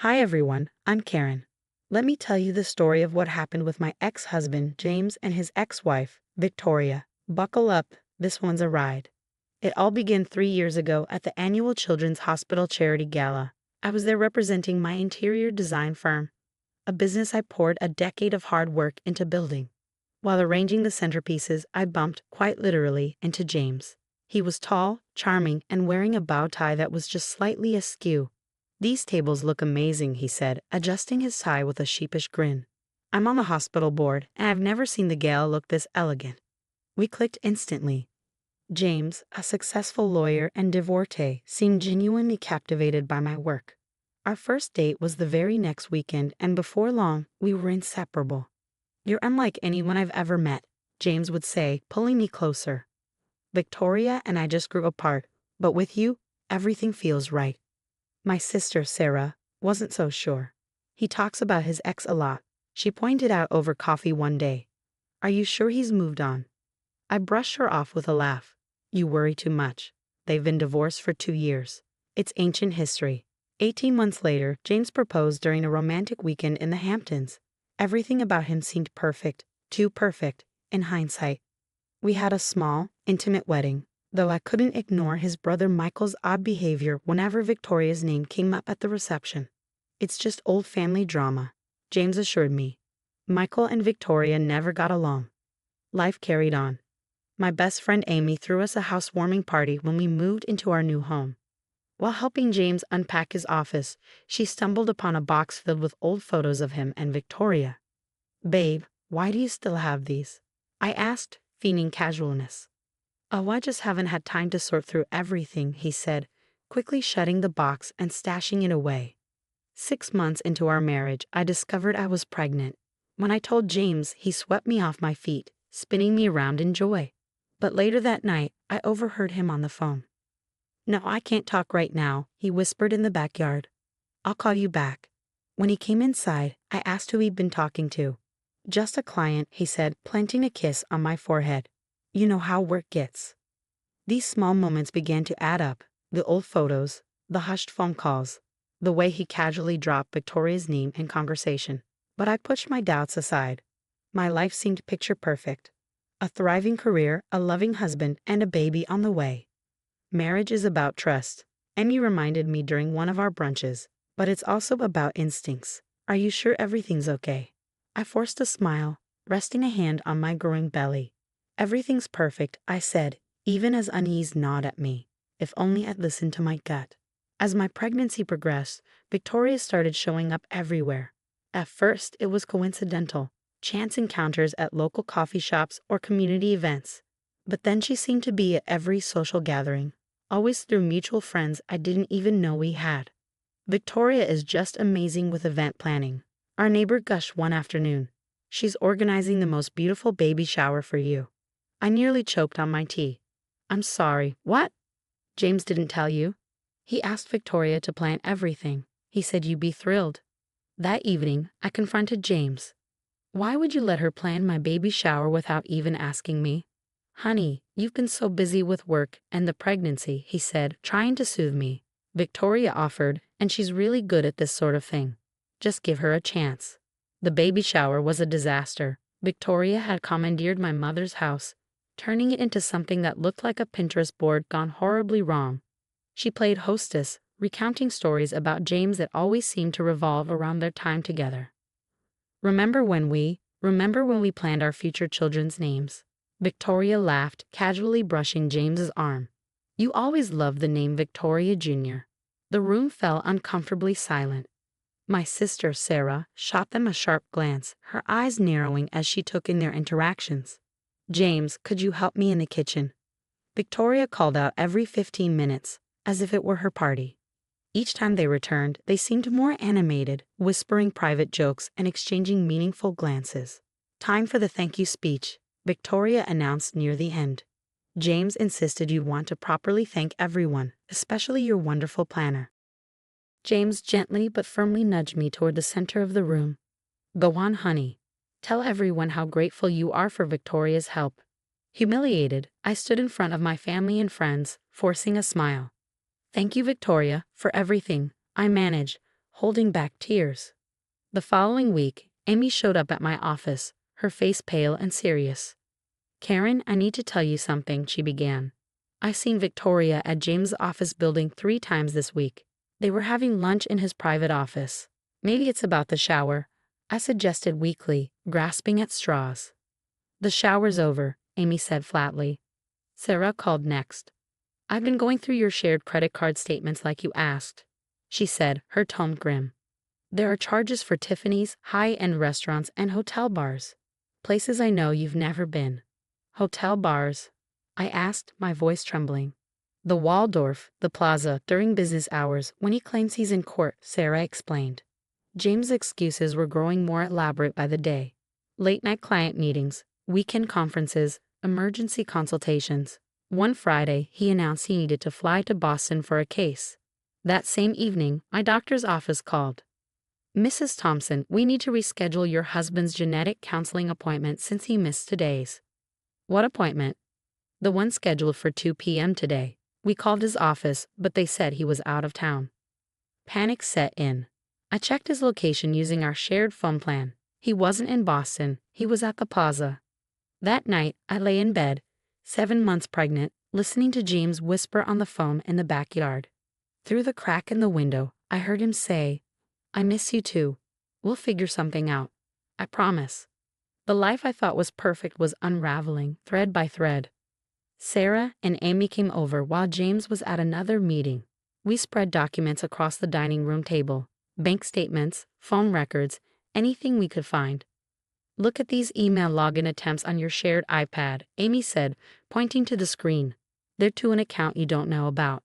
Hi everyone, I'm Karen. Let me tell you the story of what happened with my ex-husband, James, and his ex-wife, Victoria. Buckle up, this one's a ride. It all began 3 years ago at the annual Children's Hospital Charity Gala. I was there representing my interior design firm, a business I poured a decade of hard work into building. While arranging the centerpieces, I bumped, quite literally, into James. He was tall, charming, and wearing a bow tie that was just slightly askew. "These tables look amazing," he said, adjusting his tie with a sheepish grin. "I'm on the hospital board, and I've never seen the gala look this elegant." We clicked instantly. James, a successful lawyer and divorcee, seemed genuinely captivated by my work. Our first date was the very next weekend, and before long, we were inseparable. "You're unlike anyone I've ever met," James would say, pulling me closer. "Victoria and I just grew apart, but with you, everything feels right." My sister, Sarah, wasn't so sure. "He talks about his ex a lot," she pointed out over coffee one day. "Are you sure he's moved on?" I brushed her off with a laugh. "You worry too much. They've been divorced for 2 years. It's ancient history." 18 months later, James proposed during a romantic weekend in the Hamptons. Everything about him seemed perfect, too perfect, in hindsight. We had a small, intimate wedding, though I couldn't ignore his brother Michael's odd behavior whenever Victoria's name came up at the reception. "It's just old family drama," James assured me. Michael and Victoria never got along. Life carried on. My best friend Amy threw us a housewarming party when we moved into our new home. While helping James unpack his office, she stumbled upon a box filled with old photos of him and Victoria. "Babe, why do you still have these?" I asked, feigning casualness. "Oh, I just haven't had time to sort through everything," he said, quickly shutting the box and stashing it away. 6 months into our marriage, I discovered I was pregnant. When I told James, he swept me off my feet, spinning me around in joy. But later that night, I overheard him on the phone. "No, I can't talk right now," he whispered in the backyard. "I'll call you back." When he came inside, I asked who he'd been talking to. "Just a client," he said, planting a kiss on my forehead. "You know how work gets." These small moments began to add up: the old photos, the hushed phone calls, the way he casually dropped Victoria's name in conversation. But I pushed my doubts aside. My life seemed picture perfect. A thriving career, a loving husband, and a baby on the way. Marriage is about trust. Amy reminded me during one of our brunches, but it's also about instincts. "Are you sure everything's okay?" I forced a smile, resting a hand on my growing belly. "Everything's perfect," I said, even as unease gnawed at me. If only I'd listened to my gut. As my pregnancy progressed, Victoria started showing up everywhere. At first, it was coincidental, chance encounters at local coffee shops or community events. But then she seemed to be at every social gathering, always through mutual friends I didn't even know we had. "Victoria is just amazing with event planning," our neighbor gushed one afternoon. "She's organizing the most beautiful baby shower for you." I nearly choked on my tea. "I'm sorry, what?" "James didn't tell you?" "He asked Victoria to plan everything. He said you'd be thrilled." That evening, I confronted James. "Why would you let her plan my baby shower without even asking me?" "Honey, you've been so busy with work and the pregnancy," he said, trying to soothe me. "Victoria offered, and she's really good at this sort of thing. Just give her a chance." The baby shower was a disaster. Victoria had commandeered my mother's house, turning it into something that looked like a Pinterest board gone horribly wrong. She played hostess, recounting stories about James that always seemed to revolve around their time together. Remember when we planned our future children's names?" Victoria laughed, casually brushing James's arm. "You always loved the name Victoria Jr." The room fell uncomfortably silent. My sister, Sarah, shot them a sharp glance, her eyes narrowing as she took in their interactions. "James, could you help me in the kitchen?" Victoria called out every 15 minutes, as if it were her party. Each time they returned, they seemed more animated, whispering private jokes and exchanging meaningful glances. "Time for the thank you speech," Victoria announced near the end. "James insisted you'd want to properly thank everyone, especially your wonderful planner." James gently but firmly nudged me toward the center of the room. "Go on, honey. Tell everyone how grateful you are for Victoria's help." Humiliated, I stood in front of my family and friends, forcing a smile. "Thank you, Victoria, for everything. I managed," holding back tears. The following week, Amy showed up at my office, her face pale and serious. "Karen, I need to tell you something," she began. "I seen Victoria at James' office building 3 times this week. They were having lunch in his private office. Maybe it's about the shower," I suggested weakly, grasping at straws. "The shower's over," Amy said flatly. "Sarah called next. I've been going through your shared credit card statements like you asked," she said, her tone grim. "There are charges for Tiffany's, high-end restaurants, and hotel bars. Places I know you've never been." "Hotel bars?" I asked, my voice trembling. "The Waldorf, the Plaza, during business hours, when he claims he's in court," Sarah explained. James' excuses were growing more elaborate by the day. Late-night client meetings, weekend conferences, emergency consultations. One Friday, he announced he needed to fly to Boston for a case. That same evening, my doctor's office called. "Mrs. Thompson, we need to reschedule your husband's genetic counseling appointment since he missed today's." "What appointment?" "The one scheduled for 2 p.m. today. We called his office, but they said he was out of town." Panic set in. I checked his location using our shared phone plan. He wasn't in Boston, he was at the Plaza. That night, I lay in bed, 7 months pregnant, listening to James whisper on the phone in the backyard. Through the crack in the window, I heard him say, "I miss you too. We'll figure something out. I promise." The life I thought was perfect was unraveling, thread by thread. Sarah and Amy came over while James was at another meeting. We spread documents across the dining room table, bank statements, phone records, anything we could find. "Look at these email login attempts on your shared iPad," Amy said, pointing to the screen. "They're to an account you don't know about."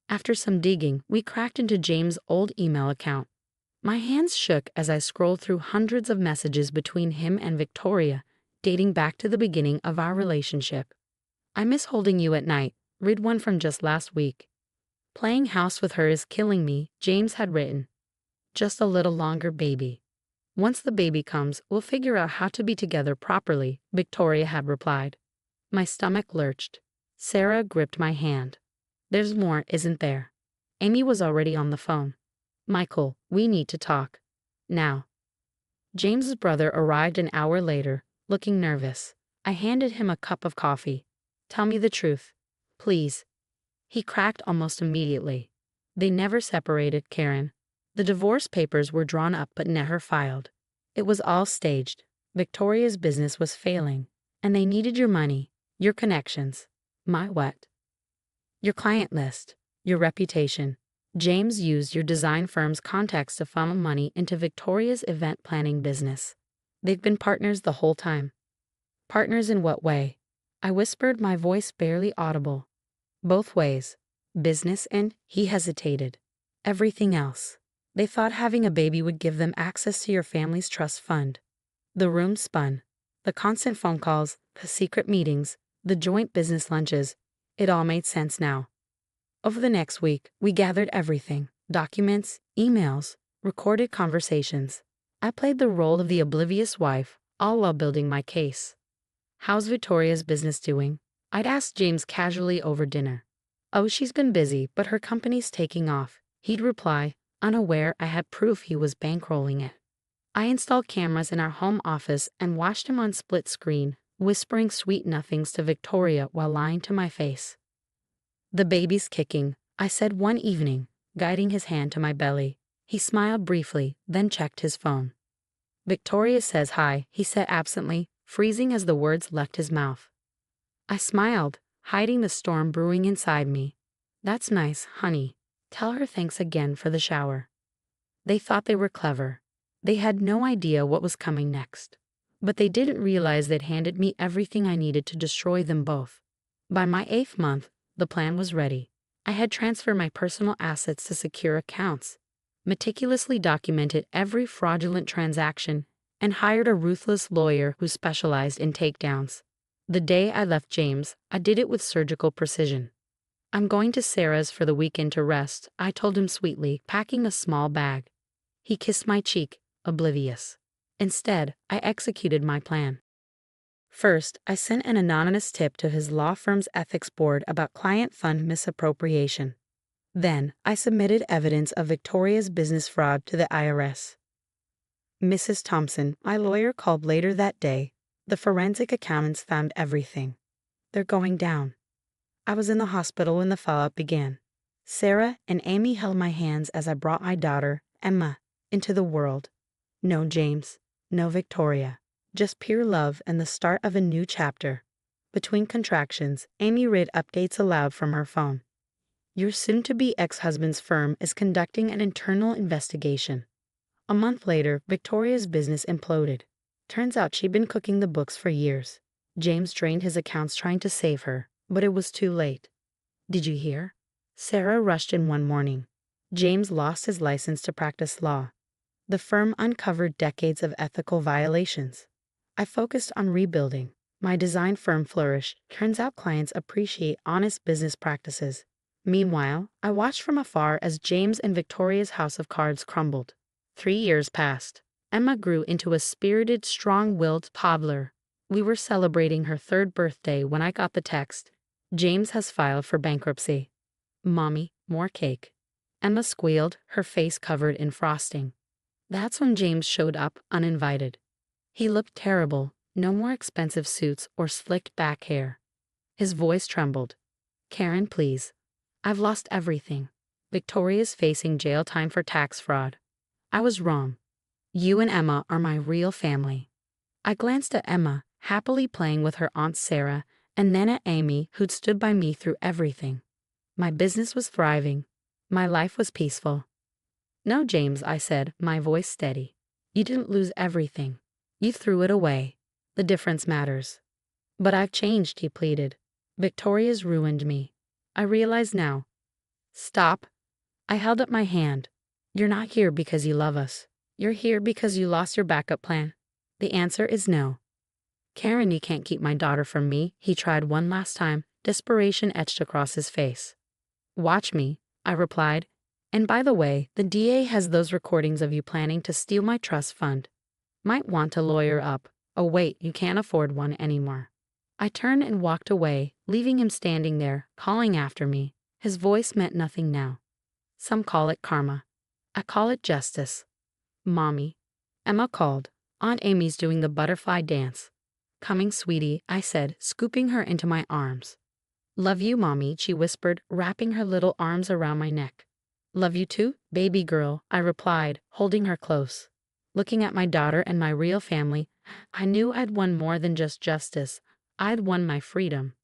After some digging, we cracked into James' old email account. My hands shook as I scrolled through hundreds of messages between him and Victoria, dating back to the beginning of our relationship. "I miss holding you at night," read one from just last week. "Playing house with her is killing me," James had written. "Just a little longer, baby." "Once the baby comes, we'll figure out how to be together properly," Victoria had replied. My stomach lurched. Sarah gripped my hand. "There's more, isn't there?" Amy was already on the phone. "Michael, we need to talk. Now." James's brother arrived an hour later, looking nervous. I handed him a cup of coffee. "Tell me the truth, please." He cracked almost immediately. "They never separated, Karen. The divorce papers were drawn up but never filed. It was all staged. Victoria's business was failing, and they needed your money, your connections." "My what?" "Your client list, your reputation. James used your design firm's contacts to funnel money into Victoria's event planning business. They've been partners the whole time." "Partners in what way?" I whispered, my voice barely audible. "Both ways. Business and," he hesitated, "everything else. They thought having a baby would give them access to your family's trust fund." The room spun. The constant phone calls, the secret meetings, the joint business lunches. It all made sense now. Over the next week, we gathered everything: documents, emails, recorded conversations. I played the role of the oblivious wife, all while building my case. "How's Victoria's business doing?" I'd asked James casually over dinner. "Oh, she's been busy, but her company's taking off," he'd reply, unaware I had proof he was bankrolling it. I installed cameras in our home office and watched him on split screen, whispering sweet nothings to Victoria while lying to my face. "The baby's kicking," I said one evening, guiding his hand to my belly. He smiled briefly, then checked his phone. "Victoria says hi," he said absently, freezing as the words left his mouth. I smiled, hiding the storm brewing inside me. "That's nice, honey. Tell her thanks again for the shower." They thought they were clever. They had no idea what was coming next. But they didn't realize they'd handed me everything I needed to destroy them both. By my 8th month, the plan was ready. I had transferred my personal assets to secure accounts, meticulously documented every fraudulent transaction, and hired a ruthless lawyer who specialized in takedowns. The day I left James, I did it with surgical precision. "I'm going to Sarah's for the weekend to rest," I told him sweetly, packing a small bag. He kissed my cheek, oblivious. Instead, I executed my plan. First, I sent an anonymous tip to his law firm's ethics board about client fund misappropriation. Then, I submitted evidence of Victoria's business fraud to the IRS. Mrs. Thompson, my lawyer, called later that day. The forensic accountants found everything. They're going down. I was in the hospital when the follow-up began. Sarah and Amy held my hands as I brought my daughter, Emma, into the world. No James, no Victoria, just pure love and the start of a new chapter. Between contractions, Amy read updates aloud from her phone. Your soon-to-be ex-husband's firm is conducting an internal investigation. A month later, Victoria's business imploded. Turns out she'd been cooking the books for years. James drained his accounts trying to save her, but it was too late. Did you hear? Sarah rushed in one morning. James lost his license to practice law. The firm uncovered decades of ethical violations. I focused on rebuilding. My design firm flourished. Turns out clients appreciate honest business practices. Meanwhile, I watched from afar as James and Victoria's house of cards crumbled. 3 years passed. Emma grew into a spirited, strong-willed toddler. We were celebrating her 3rd birthday when I got the text. James has filed for bankruptcy. Mommy, more cake. Emma squealed, her face covered in frosting. That's when James showed up, uninvited. He looked terrible, no more expensive suits or slicked back hair. His voice trembled. Karen, please. I've lost everything. Victoria's facing jail time for tax fraud. I was wrong. You and Emma are my real family. I glanced at Emma, happily playing with her Aunt Sarah, and then at Amy, who'd stood by me through everything. My business was thriving. My life was peaceful. No, James, I said, my voice steady. You didn't lose everything. You threw it away. The difference matters. But I've changed, he pleaded. Victoria's ruined me. I realize now. Stop. I held up my hand. You're not here because you love us. You're here because you lost your backup plan. The answer is no. Karen, you can't keep my daughter from me, he tried one last time, desperation etched across his face. Watch me, I replied. And by the way, the DA has those recordings of you planning to steal my trust fund. Might want to lawyer up. Oh wait, you can't afford one anymore. I turned and walked away, leaving him standing there, calling after me. His voice meant nothing now. Some call it karma. I call it justice. Mommy. Emma called. Aunt Amy's doing the butterfly dance. Coming, sweetie, I said, scooping her into my arms. Love you, Mommy, she whispered, wrapping her little arms around my neck. Love you too, baby girl, I replied, holding her close. Looking at my daughter and my real family, I knew I'd won more than just justice. I'd won my freedom.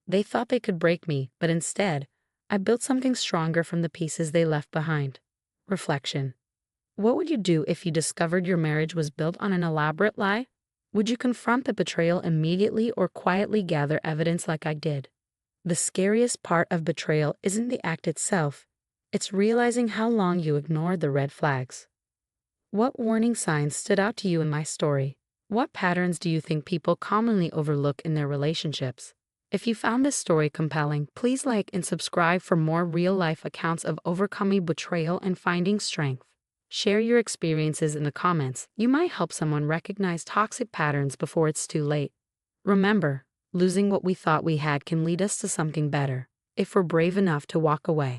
They thought they could break me, but instead, I built something stronger from the pieces they left behind. Reflection. What would you do if you discovered your marriage was built on an elaborate lie? Would you confront the betrayal immediately or quietly gather evidence like I did? The scariest part of betrayal isn't the act itself. It's realizing how long you ignored the red flags. What warning signs stood out to you in my story? What patterns do you think people commonly overlook in their relationships? If you found this story compelling, please like and subscribe for more real-life accounts of overcoming betrayal and finding strength. Share your experiences in the comments. You might help someone recognize toxic patterns before it's too late. Remember, losing what we thought we had can lead us to something better, if we're brave enough to walk away.